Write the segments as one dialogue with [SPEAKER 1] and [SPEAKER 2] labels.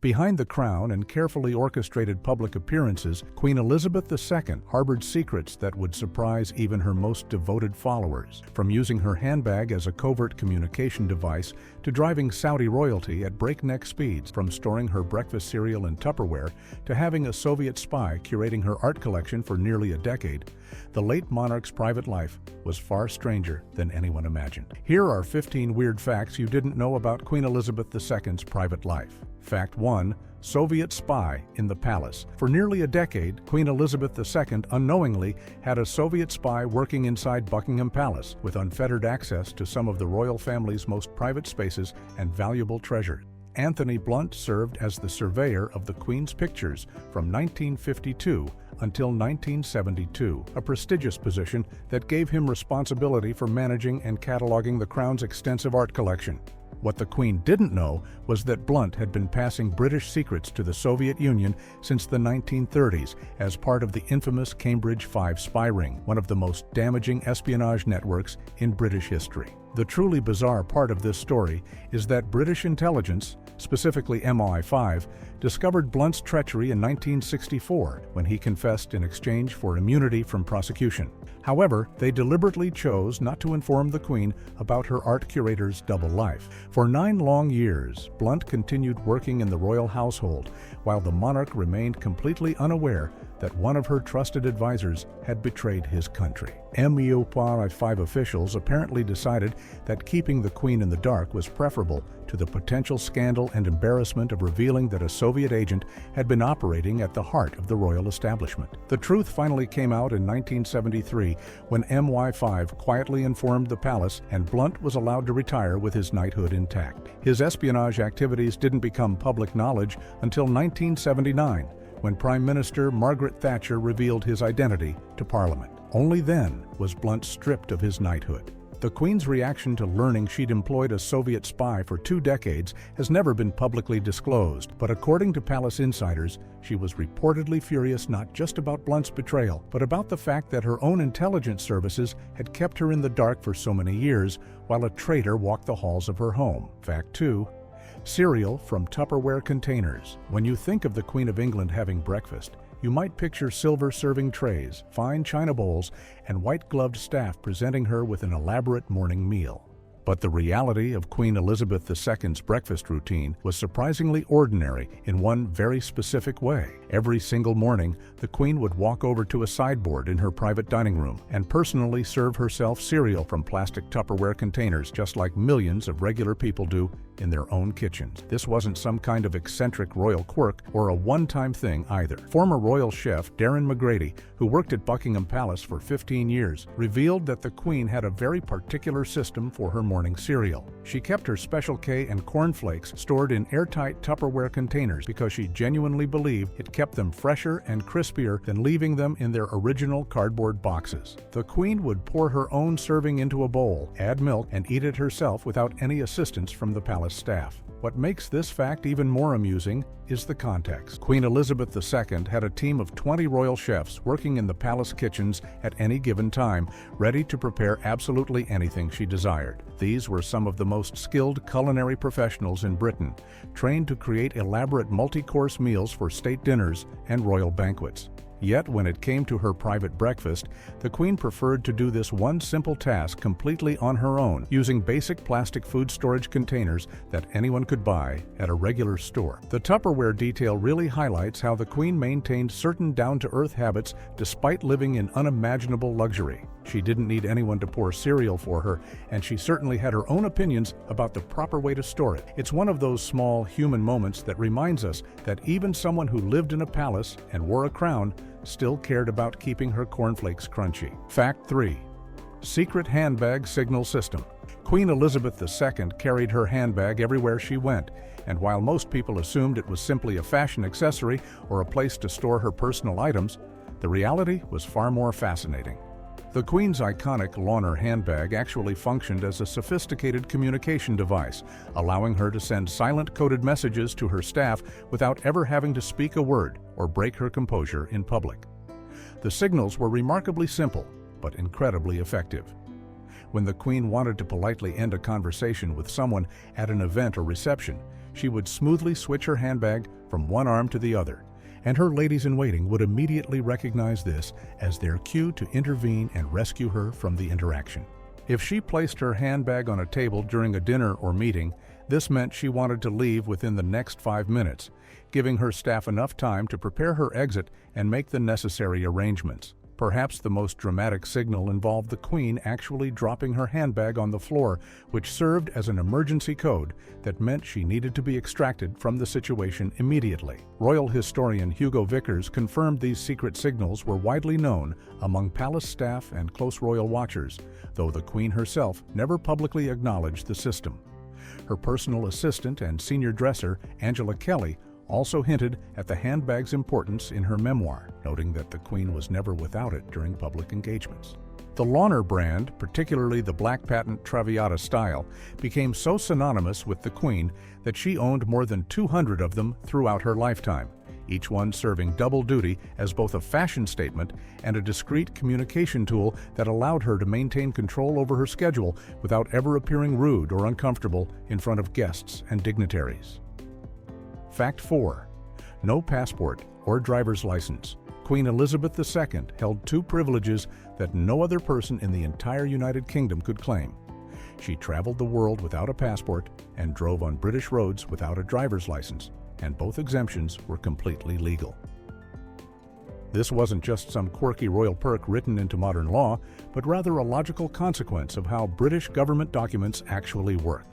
[SPEAKER 1] Behind the crown and carefully orchestrated public appearances, Queen Elizabeth II harbored secrets that would surprise even her most devoted followers. From using her handbag as a covert communication device to driving Saudi royalty at breakneck speeds, from storing her breakfast cereal in Tupperware to having a Soviet spy curating her art collection for nearly a decade, the late monarch's private life was far stranger than anyone imagined. Here are 15 weird facts you didn't know about Queen Elizabeth II's private life. Fact 1. Soviet spy in the palace. For nearly a decade, Queen Elizabeth II unknowingly had a Soviet spy working inside Buckingham Palace with unfettered access to some of the royal family's most private spaces and valuable treasures. Anthony Blunt served as the surveyor of the Queen's pictures from 1952 until 1972, a prestigious position that gave him responsibility for managing and cataloging the Crown's extensive art collection. What the Queen didn't know was that Blunt had been passing British secrets to the Soviet Union since the 1930s as part of the infamous Cambridge 5 spy ring, one of the most damaging espionage networks in British history. The truly bizarre part of this story is that British intelligence, specifically MI5, discovered Blunt's treachery in 1964 when he confessed in exchange for immunity from prosecution. However, they deliberately chose not to inform the Queen about her art curator's double life. For 9 long years, Blunt continued working in the royal household, while the monarch remained completely unaware that one of her trusted advisors had betrayed his country. MI5 officials apparently decided that keeping the Queen in the dark was preferable to the potential scandal and embarrassment of revealing that a Soviet agent had been operating at the heart of the royal establishment. The truth finally came out in 1973 when MI5 quietly informed the palace, and Blunt was allowed to retire with his knighthood intact. His espionage activities didn't become public knowledge until 1979, when Prime Minister Margaret Thatcher revealed his identity to Parliament. Only then was Blunt stripped of his knighthood. The Queen's reaction to learning she'd employed a Soviet spy for 2 decades has never been publicly disclosed, but according to palace insiders, she was reportedly furious not just about Blunt's betrayal, but about the fact that her own intelligence services had kept her in the dark for so many years while a traitor walked the halls of her home. Fact 2. Cereal from Tupperware containers. When you think of the Queen of England having breakfast, you might picture silver serving trays, fine china bowls, and white-gloved staff presenting her with an elaborate morning meal. But the reality of Queen Elizabeth II's breakfast routine was surprisingly ordinary in one very specific way. Every single morning, the Queen would walk over to a sideboard in her private dining room and personally serve herself cereal from plastic Tupperware containers, just like millions of regular people do in their own kitchens. This wasn't some kind of eccentric royal quirk or a one-time thing either. Former royal chef Darren McGrady, who worked at Buckingham Palace for 15 years, revealed that the Queen had a very particular system for her morning cereal. She kept her Special K and cornflakes stored in airtight Tupperware containers because she genuinely believed it kept them fresher and crispier than leaving them in their original cardboard boxes. The Queen would pour her own serving into a bowl, add milk, and eat it herself without any assistance from the palace staff. What makes this fact even more amusing is the context. Queen Elizabeth II had a team of 20 royal chefs working in the palace kitchens at any given time, ready to prepare absolutely anything she desired. These were some of the most skilled culinary professionals in Britain, trained to create elaborate multi-course meals for state dinners and royal banquets. Yet, when it came to her private breakfast, the Queen preferred to do this one simple task completely on her own, using basic plastic food storage containers that anyone could buy at a regular store. The Tupperware detail really highlights how the Queen maintained certain down-to-earth habits despite living in unimaginable luxury. She didn't need anyone to pour cereal for her, and she certainly had her own opinions about the proper way to store it. It's one of those small human moments that reminds us that even someone who lived in a palace and wore a crown still cared about keeping her cornflakes crunchy. Fact 3. Secret handbag signal system. Queen Elizabeth II carried her handbag everywhere she went, and while most people assumed it was simply a fashion accessory or a place to store her personal items, the reality was far more fascinating. The Queen's iconic Launer handbag actually functioned as a sophisticated communication device, allowing her to send silent coded messages to her staff without ever having to speak a word or break her composure in public. The signals were remarkably simple, but incredibly effective. When the Queen wanted to politely end a conversation with someone at an event or reception, she would smoothly switch her handbag from one arm to the other, and her ladies-in-waiting would immediately recognize this as their cue to intervene and rescue her from the interaction. If she placed her handbag on a table during a dinner or meeting, this meant she wanted to leave within the next 5 minutes, giving her staff enough time to prepare her exit and make the necessary arrangements. Perhaps the most dramatic signal involved the Queen actually dropping her handbag on the floor, which served as an emergency code that meant she needed to be extracted from the situation immediately. Royal historian Hugo Vickers confirmed these secret signals were widely known among palace staff and close royal watchers, though the Queen herself never publicly acknowledged the system. Her personal assistant and senior dresser, Angela Kelly, also hinted at the handbag's importance in her memoir, noting that the Queen was never without it during public engagements. The Launer brand, particularly the black patent Traviata style, became so synonymous with the Queen that she owned more than 200 of them throughout her lifetime, each one serving double duty as both a fashion statement and a discreet communication tool that allowed her to maintain control over her schedule without ever appearing rude or uncomfortable in front of guests and dignitaries. Fact 4. No passport or driver's license. Queen Elizabeth II held 2 privileges that no other person in the entire United Kingdom could claim. She traveled the world without a passport and drove on British roads without a driver's license, and both exemptions were completely legal. This wasn't just some quirky royal perk written into modern law, but rather a logical consequence of how British government documents actually work.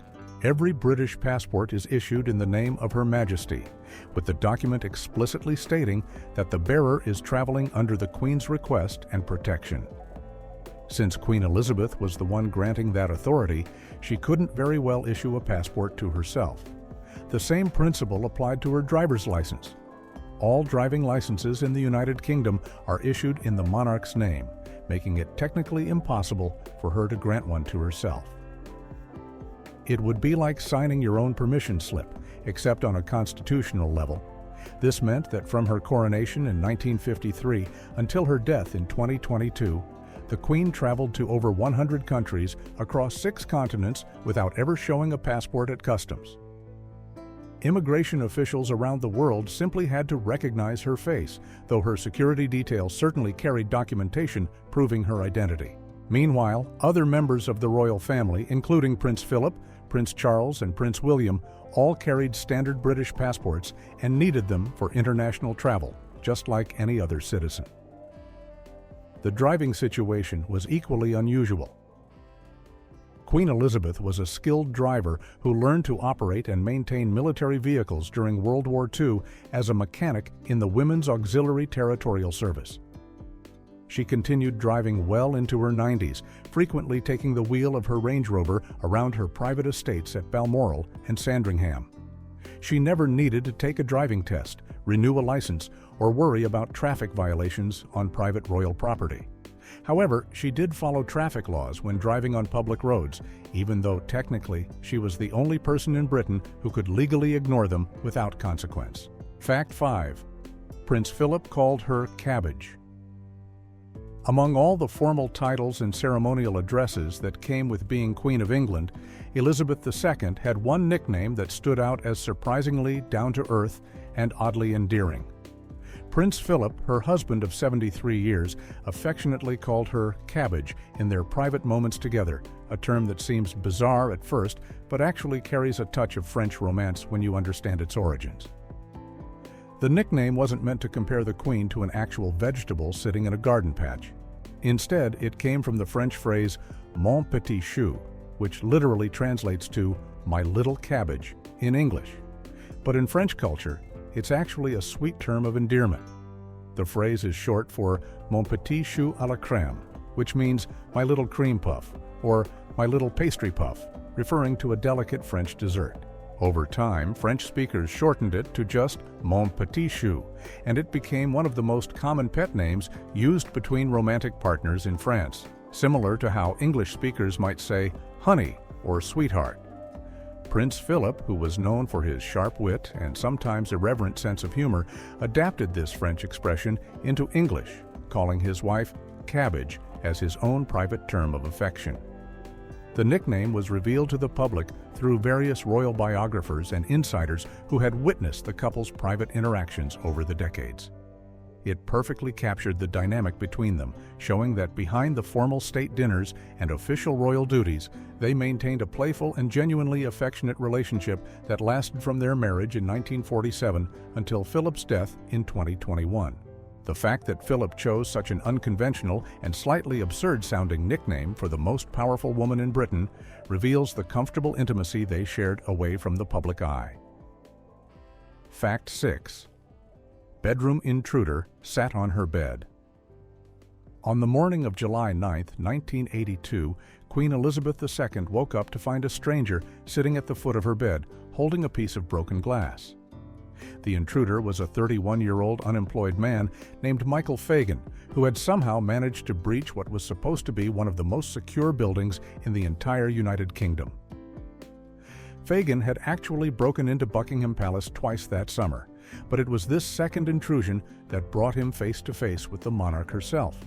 [SPEAKER 1] Every British passport is issued in the name of Her Majesty, with the document explicitly stating that the bearer is traveling under the Queen's request and protection. Since Queen Elizabeth was the one granting that authority, she couldn't very well issue a passport to herself. The same principle applied to her driver's license. All driving licenses in the United Kingdom are issued in the monarch's name, making it technically impossible for her to grant one to herself. It would be like signing your own permission slip, except on a constitutional level. This meant that from her coronation in 1953 until her death in 2022, the Queen traveled to over 100 countries across 6 continents without ever showing a passport at customs. Immigration officials around the world simply had to recognize her face, though her security details certainly carried documentation proving her identity. Meanwhile, other members of the royal family, including Prince Philip, Prince Charles, and Prince William, all carried standard British passports and needed them for international travel, just like any other citizen. The driving situation was equally unusual. Queen Elizabeth was a skilled driver who learned to operate and maintain military vehicles during World War II as a mechanic in the Women's Auxiliary Territorial Service. She continued driving well into her 90s, frequently taking the wheel of her Range Rover around her private estates at Balmoral and Sandringham. She never needed to take a driving test, renew a license, or worry about traffic violations on private royal property. However, she did follow traffic laws when driving on public roads, even though technically she was the only person in Britain who could legally ignore them without consequence. Fact 5. Prince Philip called her cabbage. Among all the formal titles and ceremonial addresses that came with being Queen of England, Elizabeth II had one nickname that stood out as surprisingly down-to-earth and oddly endearing. Prince Philip, her husband of 73 years, affectionately called her cabbage in their private moments together, a term that seems bizarre at first, but actually carries a touch of French romance when you understand its origins. The nickname wasn't meant to compare the Queen to an actual vegetable sitting in a garden patch. Instead, it came from the French phrase mon petit chou, which literally translates to my little cabbage in English. But in French culture, it's actually a sweet term of endearment. The phrase is short for mon petit chou à la crème, which means my little cream puff, or my little pastry puff, referring to a delicate French dessert. Over time, French speakers shortened it to just mon petit chou, and it became one of the most common pet names used between romantic partners in France, similar to how English speakers might say honey or sweetheart. Prince Philip, who was known for his sharp wit and sometimes irreverent sense of humor, adapted this French expression into English, calling his wife cabbage as his own private term of affection. The nickname was revealed to the public through various royal biographers and insiders who had witnessed the couple's private interactions over the decades. It perfectly captured the dynamic between them, showing that behind the formal state dinners and official royal duties, they maintained a playful and genuinely affectionate relationship that lasted from their marriage in 1947 until Philip's death in 2021. The fact that Philip chose such an unconventional and slightly absurd-sounding nickname for the most powerful woman in Britain reveals the comfortable intimacy they shared away from the public eye. Fact 6. Bedroom intruder sat on her bed. On the morning of July 9, 1982, Queen Elizabeth II woke up to find a stranger sitting at the foot of her bed, holding a piece of broken glass. The intruder was a 31-year-old unemployed man named Michael Fagan, who had somehow managed to breach what was supposed to be one of the most secure buildings in the entire United Kingdom. Fagan had actually broken into Buckingham Palace twice that summer, but it was this second intrusion that brought him face to face with the monarch herself.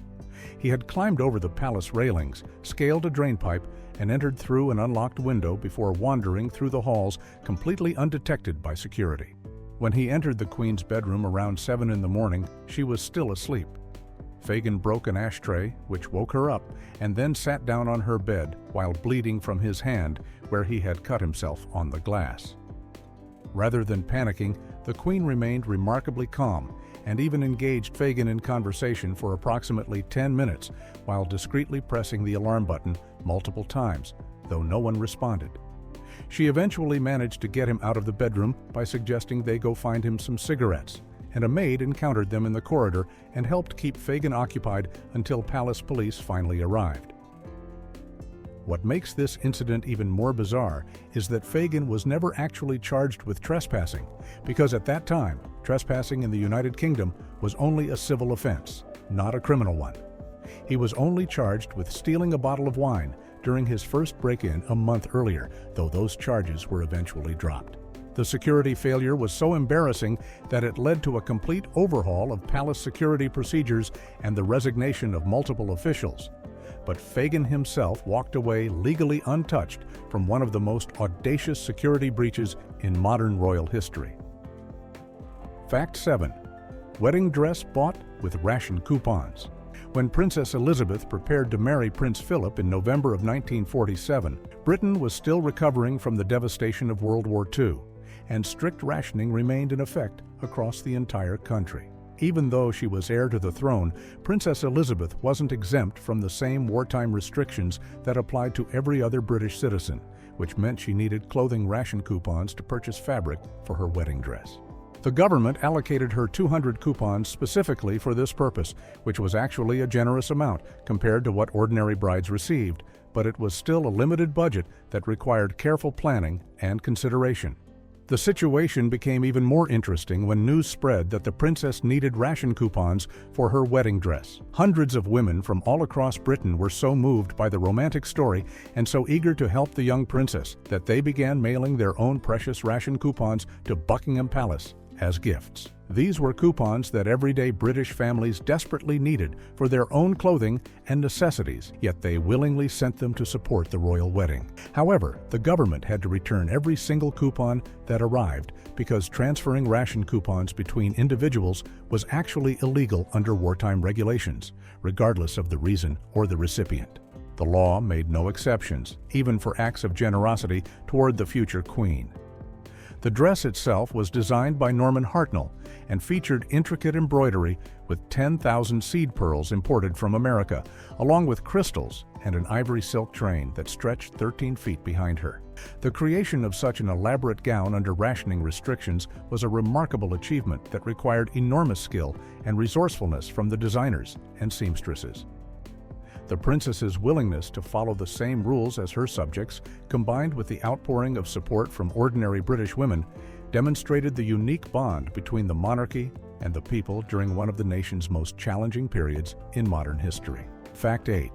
[SPEAKER 1] He had climbed over the palace railings, scaled a drainpipe, and entered through an unlocked window before wandering through the halls completely undetected by security. When he entered the Queen's bedroom around 7 in the morning, she was still asleep. Fagan broke an ashtray, which woke her up, and then sat down on her bed while bleeding from his hand where he had cut himself on the glass. Rather than panicking, the Queen remained remarkably calm and even engaged Fagan in conversation for approximately 10 minutes while discreetly pressing the alarm button multiple times, though no one responded. She eventually managed to get him out of the bedroom by suggesting they go find him some cigarettes, and a maid encountered them in the corridor and helped keep Fagan occupied until palace police finally arrived. What makes this incident even more bizarre is that Fagan was never actually charged with trespassing, because at that time, trespassing in the United Kingdom was only a civil offense, not a criminal one. He was only charged with stealing a bottle of wine during his first break-in a month earlier, though those charges were eventually dropped. The security failure was so embarrassing that it led to a complete overhaul of palace security procedures and the resignation of multiple officials. But Fagan himself walked away legally untouched from one of the most audacious security breaches in modern royal history. Fact 7. Wedding dress bought with Rationed coupons. When Princess Elizabeth prepared to marry Prince Philip in November of 1947, Britain was still recovering from the devastation of World War II, and strict rationing remained in effect across the entire country. Even though she was heir to the throne, Princess Elizabeth wasn't exempt from the same wartime restrictions that applied to every other British citizen, which meant she needed clothing ration coupons to purchase fabric for her wedding dress. The government allocated her 200 coupons specifically for this purpose, which was actually a generous amount compared to what ordinary brides received, but it was still a limited budget that required careful planning and consideration. The situation became even more interesting when news spread that the princess needed ration coupons for her wedding dress. Hundreds of women from all across Britain were so moved by the romantic story and so eager to help the young princess that they began mailing their own precious ration coupons to Buckingham Palace as gifts. These were coupons that everyday British families desperately needed for their own clothing and necessities, yet they willingly sent them to support the royal wedding. However, the government had to return every single coupon that arrived because transferring ration coupons between individuals was actually illegal under wartime regulations, regardless of the reason or the recipient. The law made no exceptions, even for acts of generosity toward the future queen. The dress itself was designed by Norman Hartnell and featured intricate embroidery with 10,000 seed pearls imported from America, along with crystals and an ivory silk train that stretched 13 feet behind her. The creation of such an elaborate gown under rationing restrictions was a remarkable achievement that required enormous skill and resourcefulness from the designers and seamstresses. The princess's willingness to follow the same rules as her subjects, combined with the outpouring of support from ordinary British women, demonstrated the unique bond between the monarchy and the people during one of the nation's most challenging periods in modern history. Fact 8.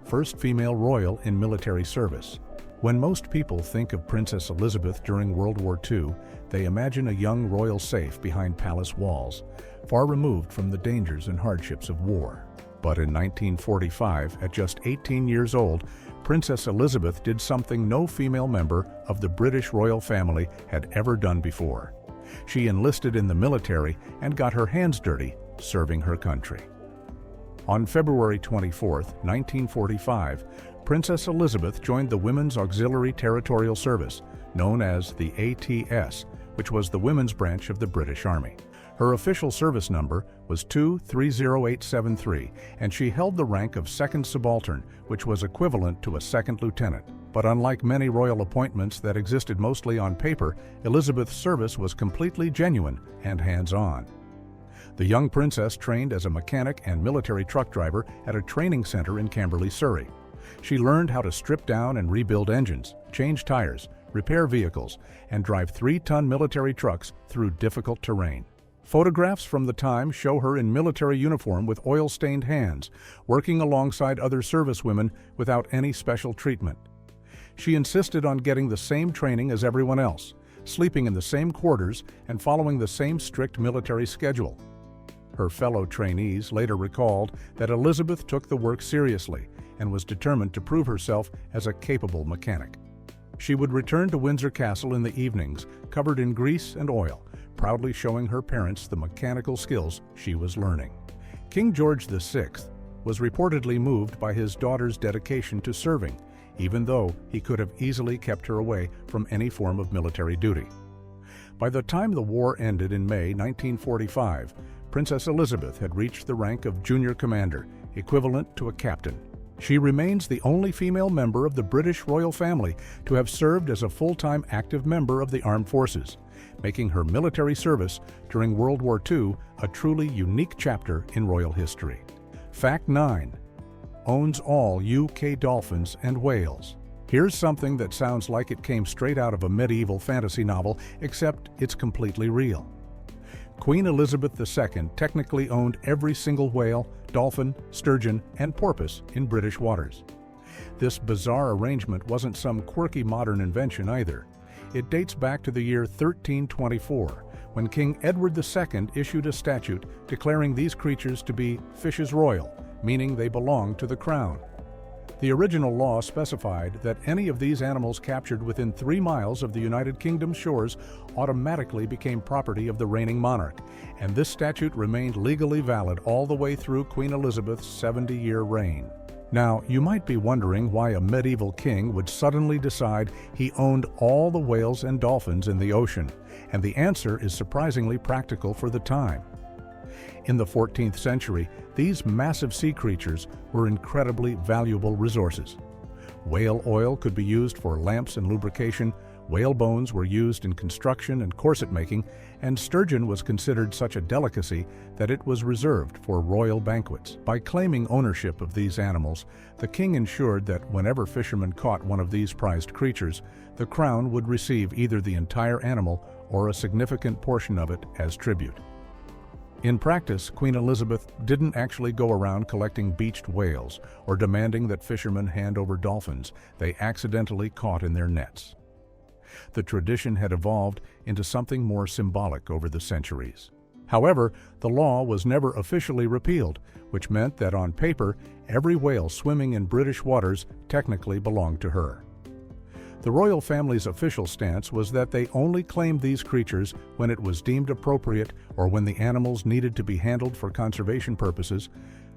[SPEAKER 1] First female royal in military service. When most people think of Princess Elizabeth during World War II, they imagine a young royal safe behind palace walls, far removed from the dangers and hardships of war. But in 1945, at just 18 years old, Princess Elizabeth did something no female member of the British royal family had ever done before. She enlisted in the military and got her hands dirty serving her country. On February 24, 1945, Princess Elizabeth joined the Women's Auxiliary Territorial Service, known as the ATS, which was the women's branch of the British Army. Her official service number was 230873, and she held the rank of second subaltern, which was equivalent to a second lieutenant. But unlike many royal appointments that existed mostly on paper, Elizabeth's service was completely genuine and hands-on. The young princess trained as a mechanic and military truck driver at a training center in Camberley, Surrey. She learned how to strip down and rebuild engines, change tires, repair vehicles, and drive 3-ton military trucks through difficult terrain. Photographs from the time show her in military uniform with oil-stained hands, working alongside other servicewomen without any special treatment. She insisted on getting the same training as everyone else, sleeping in the same quarters and following the same strict military schedule. Her fellow trainees later recalled that Elizabeth took the work seriously and was determined to prove herself as a capable mechanic. She would return to Windsor Castle in the evenings, covered in grease and oil, proudly showing her parents the mechanical skills she was learning. King George VI was reportedly moved by his daughter's dedication to serving, even though he could have easily kept her away from any form of military duty. By the time the war ended in May 1945, Princess Elizabeth had reached the rank of junior commander, equivalent to a captain. She remains the only female member of the British royal family to have served as a full-time active member of the armed forces, making her military service during World War II a truly unique chapter in royal history. Fact 9. Owns all UK dolphins and whales. Here's something that sounds like it came straight out of a medieval fantasy novel, except it's completely real. Queen Elizabeth II technically owned every single whale, dolphin, sturgeon, and porpoise in British waters. This bizarre arrangement wasn't some quirky modern invention either. It dates back to the year 1324, when King Edward II issued a statute declaring these creatures to be fishes royal, meaning they belong to the crown. The original law specified that any of these animals captured within 3 miles of the United Kingdom's shores automatically became property of the reigning monarch, and this statute remained legally valid all the way through Queen Elizabeth's 70-year reign. Now, you might be wondering why a medieval king would suddenly decide he owned all the whales and dolphins in the ocean, and the answer is surprisingly practical for the time. In the 14th century, these massive sea creatures were incredibly valuable resources. Whale oil could be used for lamps and lubrication, whale bones were used in construction and corset making, and sturgeon was considered such a delicacy that it was reserved for royal banquets. By claiming ownership of these animals, the king ensured that whenever fishermen caught one of these prized creatures, the crown would receive either the entire animal or a significant portion of it as tribute. In practice, Queen Elizabeth didn't actually go around collecting beached whales or demanding that fishermen hand over dolphins they accidentally caught in their nets. The tradition had evolved into something more symbolic over the centuries. However, the law was never officially repealed, which meant that on paper, every whale swimming in British waters technically belonged to her. The royal family's official stance was that they only claimed these creatures when it was deemed appropriate or when the animals needed to be handled for conservation purposes,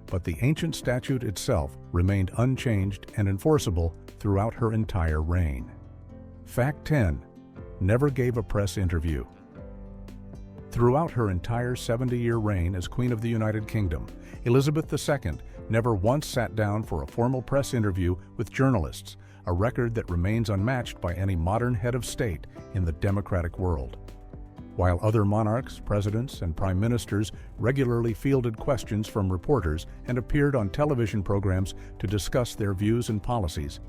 [SPEAKER 1] but the ancient statute itself remained unchanged and enforceable throughout her entire reign. Fact 10. Never gave a press interview. Throughout her entire 70-year reign as Queen of the United Kingdom, Elizabeth II never once sat down for a formal press interview with journalists, a record that remains unmatched by any modern head of state in the democratic world. While other monarchs, presidents, and prime ministers regularly fielded questions from reporters and appeared on television programs to discuss their views and policies,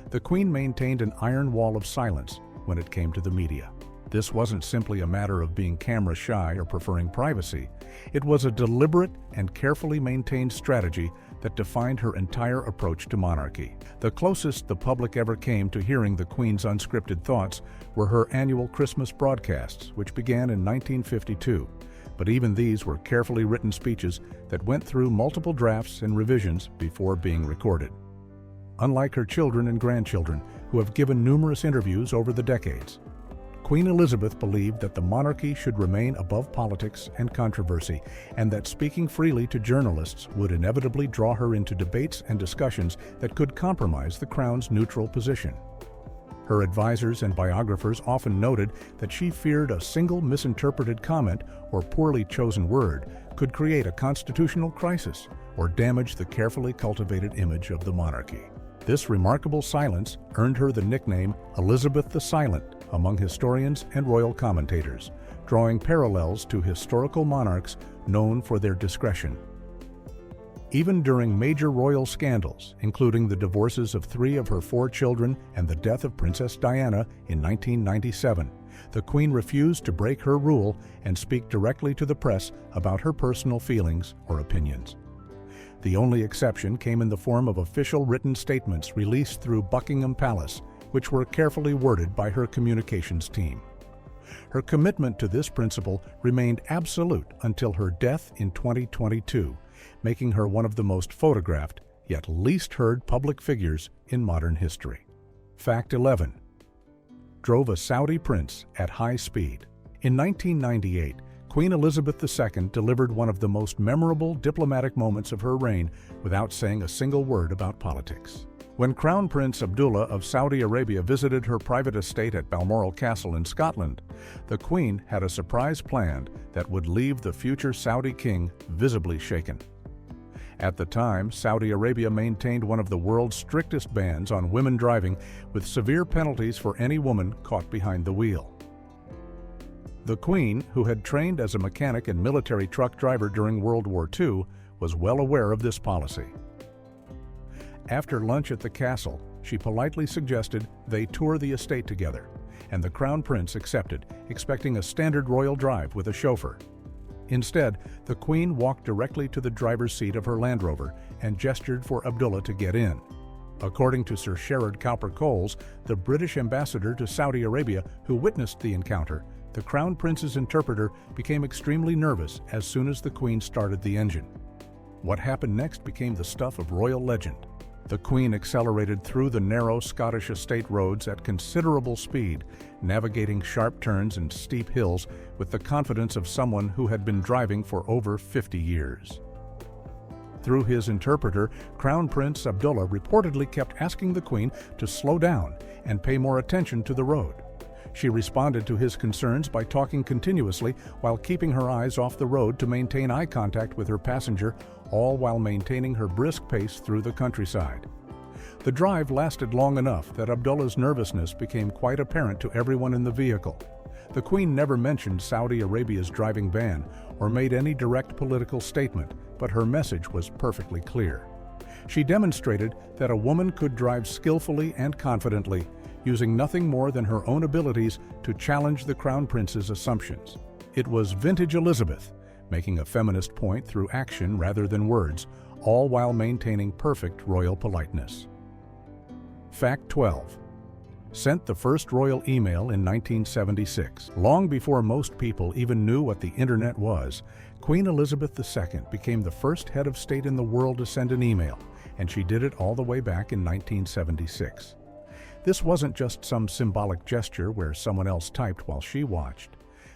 [SPEAKER 1] the Queen maintained an iron wall of silence when it came to the media. This wasn't simply a matter of being camera shy or preferring privacy. It was a deliberate and carefully maintained strategy that defined her entire approach to monarchy. The closest the public ever came to hearing the Queen's unscripted thoughts were her annual Christmas broadcasts, which began in 1952. but even these were carefully written speeches that went through multiple drafts and revisions before being recorded. Unlike her children and grandchildren, who have given numerous interviews over the decades, Queen Elizabeth believed that the monarchy should remain above politics and controversy, and that speaking freely to journalists would inevitably draw her into debates and discussions that could compromise the Crown's neutral position. Her advisors and biographers often noted that she feared a single misinterpreted comment or poorly chosen word could create a constitutional crisis or damage the carefully cultivated image of the monarchy. This remarkable silence earned her the nickname Elizabeth the Silent among historians and royal commentators, drawing parallels to historical monarchs known for their discretion. Even during major royal scandals, including the divorces of 3 of her 4 children and the death of Princess Diana in 1997, the Queen refused to break her rule and speak directly to the press about her personal feelings or opinions. The only exception came in the form of official written statements released through Buckingham Palace, which were carefully worded by her communications team. Her commitment to this principle remained absolute until her death in 2022, making her one of the most photographed, yet least heard public figures in modern history. Fact 11. Drove a Saudi prince at high speed. In 1998, Queen Elizabeth II delivered one of the most memorable diplomatic moments of her reign without saying a single word about politics. When Crown Prince Abdullah of Saudi Arabia visited her private estate at Balmoral Castle in Scotland, the Queen had a surprise planned that would leave the future Saudi king visibly shaken. At the time, Saudi Arabia maintained one of the world's strictest bans on women driving, with severe penalties for any woman caught behind the wheel. The Queen, who had trained as a mechanic and military truck driver during World War II, was well aware of this policy. After lunch at the castle, she politely suggested they tour the estate together, and the Crown Prince accepted, expecting a standard royal drive with a chauffeur. Instead, the Queen walked directly to the driver's seat of her Land Rover and gestured for Abdullah to get in. According to Sir Sherard Cowper-Coles, the British ambassador to Saudi Arabia who witnessed the encounter, the Crown Prince's interpreter became extremely nervous as soon as the Queen started the engine. What happened next became the stuff of royal legend. The Queen accelerated through the narrow Scottish estate roads at considerable speed, navigating sharp turns and steep hills with the confidence of someone who had been driving for over 50 years. Through his interpreter, Crown Prince Abdullah reportedly kept asking the Queen to slow down and pay more attention to the road. She responded to his concerns by talking continuously while keeping her eyes off the road to maintain eye contact with her passenger, all while maintaining her brisk pace through the countryside. The drive lasted long enough that Abdullah's nervousness became quite apparent to everyone in the vehicle. The Queen never mentioned Saudi Arabia's driving ban or made any direct political statement, but her message was perfectly clear. She demonstrated that a woman could drive skillfully and confidently, using nothing more than her own abilities to challenge the Crown Prince's assumptions. It was vintage Elizabeth, making a feminist point through action rather than words, all while maintaining perfect royal politeness. Fact 12. Sent the first royal email in 1976. Long before most people even knew what the internet was, Queen Elizabeth II became the first head of state in the world to send an email, and she did it all the way back in 1976. This wasn't just some symbolic gesture where someone else typed while she watched.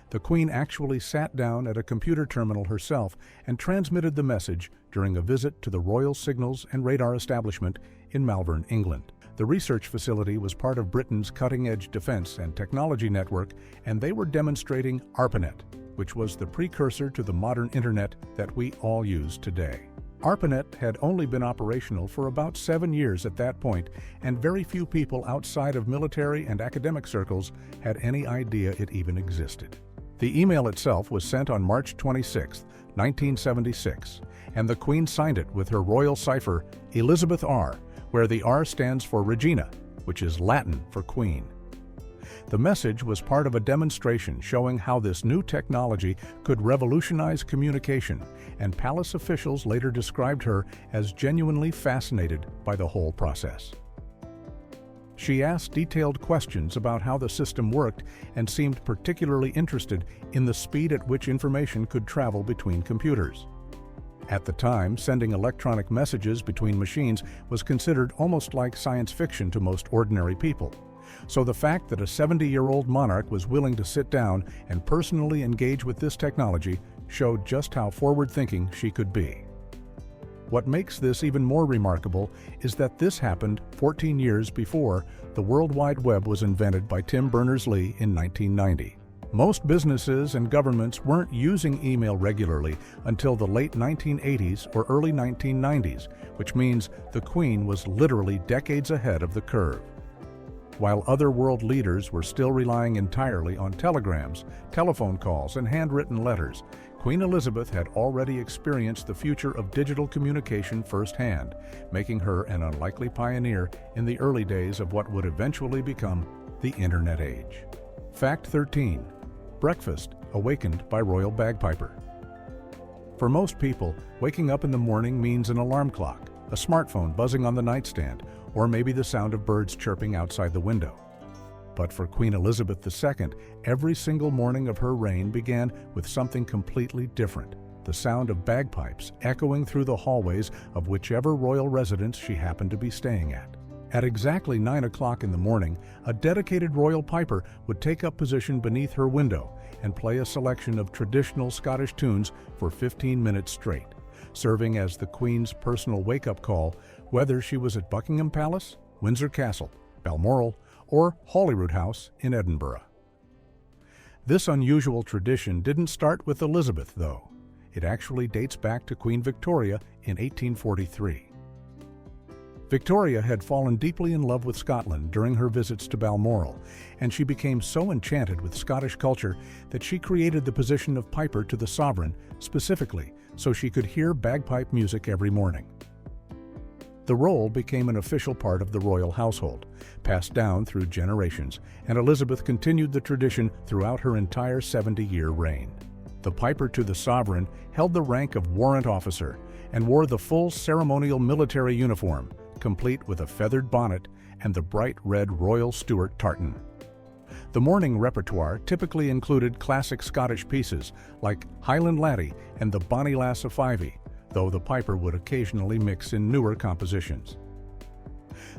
[SPEAKER 1] The Queen actually sat down at a computer terminal herself and transmitted the message during a visit to the Royal Signals and Radar establishment in Malvern, England. The research facility was part of Britain's cutting-edge defense and technology network, and they were demonstrating ARPANET, which was the precursor to the modern internet that we all use today. ARPANET had only been operational for about 7 years at that point, and very few people outside of military and academic circles had any idea it even existed. The email itself was sent on March 26, 1976, and the Queen signed it with her royal cipher Elizabeth R, where the R stands for Regina, which is Latin for Queen. The message was part of a demonstration showing how this new technology could revolutionize communication, and palace officials later described her as genuinely fascinated by the whole process. She asked detailed questions about how the system worked and seemed particularly interested in the speed at which information could travel between computers. At the time, sending electronic messages between machines was considered almost like science fiction to most ordinary people. So the fact that a 70-year-old monarch was willing to sit down and personally engage with this technology showed just how forward-thinking she could be. What makes this even more remarkable is that this happened 14 years before the World Wide Web was invented by Tim Berners-Lee in 1990. Most businesses and governments weren't using email regularly until the late 1980s or early 1990s, which means the Queen was literally decades ahead of the curve. While other world leaders were still relying entirely on telegrams, telephone calls, and handwritten letters, Queen Elizabeth had already experienced the future of digital communication firsthand, making her an unlikely pioneer in the early days of what would eventually become the Internet age. Fact 13. Breakfast awakened by royal bagpiper. For most people, waking up in the morning means an alarm clock, a smartphone buzzing on the nightstand, or maybe the sound of birds chirping outside the window. But for Queen Elizabeth II, every single morning of her reign began with something completely different: the sound of bagpipes echoing through the hallways of whichever royal residence she happened to be staying at. At exactly 9 o'clock in the morning, a dedicated royal piper would take up position beneath her window and play a selection of traditional Scottish tunes for 15 minutes straight, serving as the Queen's personal wake-up call, whether she was at Buckingham Palace, Windsor Castle, Balmoral, or Holyrood House in Edinburgh. This unusual tradition didn't start with Elizabeth, though. It actually dates back to Queen Victoria in 1843. Victoria had fallen deeply in love with Scotland during her visits to Balmoral, and she became so enchanted with Scottish culture that she created the position of piper to the sovereign specifically so she could hear bagpipe music every morning. The role became an official part of the royal household, passed down through generations, and Elizabeth continued the tradition throughout her entire 70-year reign. The piper to the sovereign held the rank of warrant officer and wore the full ceremonial military uniform, complete with a feathered bonnet and the bright red Royal Stuart tartan. The morning repertoire typically included classic Scottish pieces like Highland Laddie and the Bonnie Lass of Fyvie, though the piper would occasionally mix in newer compositions.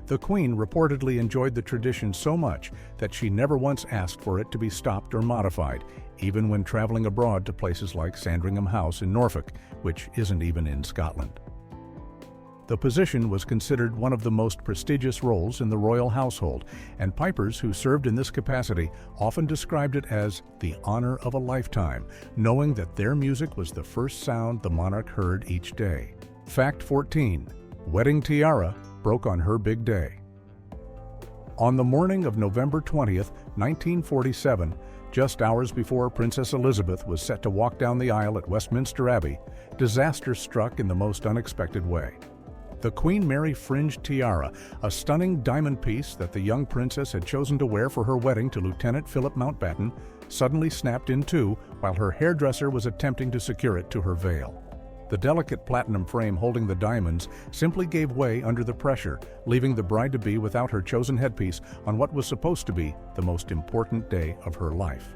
[SPEAKER 1] The Queen reportedly enjoyed the tradition so much that she never once asked for it to be stopped or modified, even when traveling abroad to places like Sandringham House in Norfolk, which isn't even in Scotland. The position was considered one of the most prestigious roles in the royal household, and pipers who served in this capacity often described it as the honor of a lifetime, knowing that their music was the first sound the monarch heard each day. Fact 14. Wedding tiara broke on her big day. On the morning of November 20th, 1947, just hours before Princess Elizabeth was set to walk down the aisle at Westminster Abbey, disaster struck in the most unexpected way. The Queen Mary fringed tiara, a stunning diamond piece that the young princess had chosen to wear for her wedding to Lieutenant Philip Mountbatten, suddenly snapped in two while her hairdresser was attempting to secure it to her veil. The delicate platinum frame holding the diamonds simply gave way under the pressure, leaving the bride-to-be without her chosen headpiece on what was supposed to be the most important day of her life.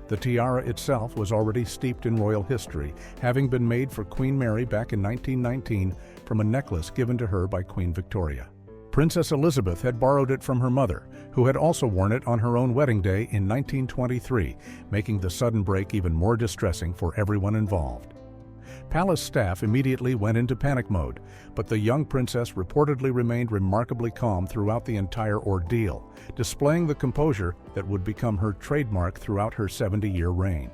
[SPEAKER 1] The tiara itself was already steeped in royal history, having been made for Queen Mary back in 1919 from a necklace given to her by Queen Victoria. Princess Elizabeth had borrowed it from her mother, who had also worn it on her own wedding day in 1923, making the sudden break even more distressing for everyone involved. Palace staff immediately went into panic mode, but the young princess reportedly remained remarkably calm throughout the entire ordeal, displaying the composure that would become her trademark throughout her 70-year reign.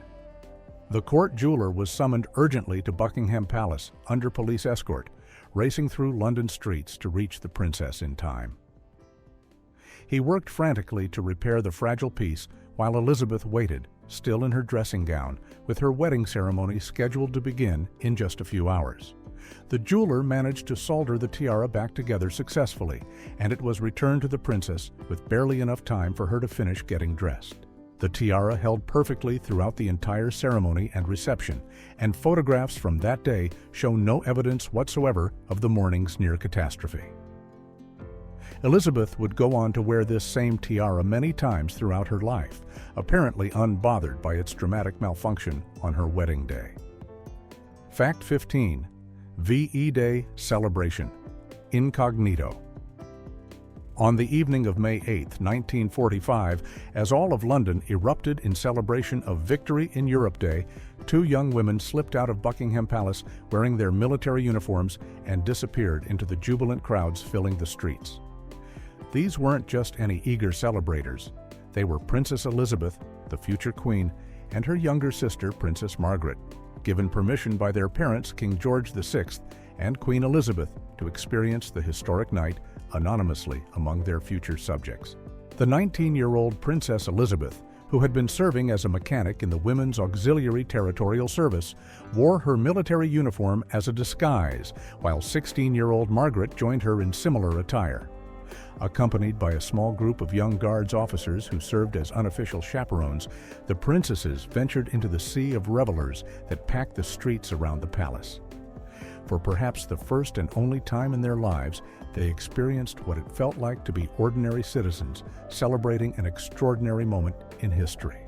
[SPEAKER 1] The court jeweler was summoned urgently to Buckingham Palace under police escort, racing through London streets to reach the princess in time. He worked frantically to repair the fragile piece while Elizabeth waited, still in her dressing gown, with her wedding ceremony scheduled to begin in just a few hours. The jeweler managed to solder the tiara back together successfully, and it was returned to the princess with barely enough time for her to finish getting dressed. The tiara held perfectly throughout the entire ceremony and reception, and photographs from that day show no evidence whatsoever of the morning's near catastrophe. Elizabeth would go on to wear this same tiara many times throughout her life, apparently unbothered by its dramatic malfunction on her wedding day. Fact 15. VE Day Celebration. Incognito. On the evening of May 8, 1945, as all of London erupted in celebration of Victory in Europe Day, two young women slipped out of Buckingham Palace wearing their military uniforms and disappeared into the jubilant crowds filling the streets. These weren't just any eager celebrators. They were Princess Elizabeth, the future queen, and her younger sister, Princess Margaret, given permission by their parents, King George VI and Queen Elizabeth, to experience the historic night anonymously among their future subjects. The 19-year-old Princess Elizabeth, who had been serving as a mechanic in the Women's Auxiliary Territorial Service, wore her military uniform as a disguise, while 16-year-old Margaret joined her in similar attire. Accompanied by a small group of young Guards officers who served as unofficial chaperones, the princesses ventured into the sea of revelers that packed the streets around the palace. For perhaps the first and only time in their lives, they experienced what it felt like to be ordinary citizens celebrating an extraordinary moment in history.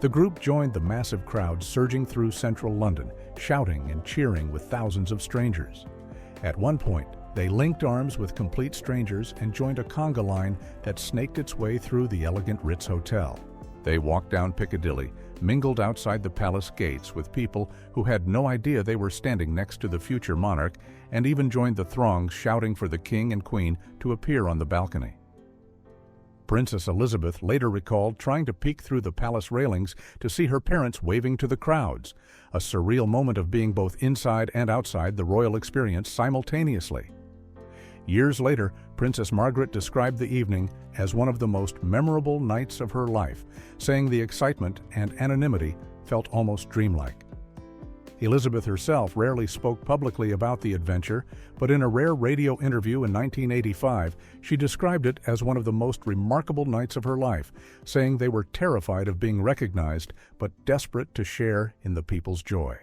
[SPEAKER 1] The group joined the massive crowd surging through central London, shouting and cheering with thousands of strangers. At one point, they linked arms with complete strangers and joined a conga line that snaked its way through the elegant Ritz Hotel. They walked down Piccadilly, mingled outside the palace gates with people who had no idea they were standing next to the future monarch, and even joined the throng shouting for the king and queen to appear on the balcony. Princess Elizabeth later recalled trying to peek through the palace railings to see her parents waving to the crowds, a surreal moment of being both inside and outside the royal experience simultaneously. Years later, Princess Margaret described the evening as one of the most memorable nights of her life, saying the excitement and anonymity felt almost dreamlike. Elizabeth herself rarely spoke publicly about the adventure, but in a rare radio interview in 1985, she described it as one of the most remarkable nights of her life, saying they were terrified of being recognized but desperate to share in the people's joy.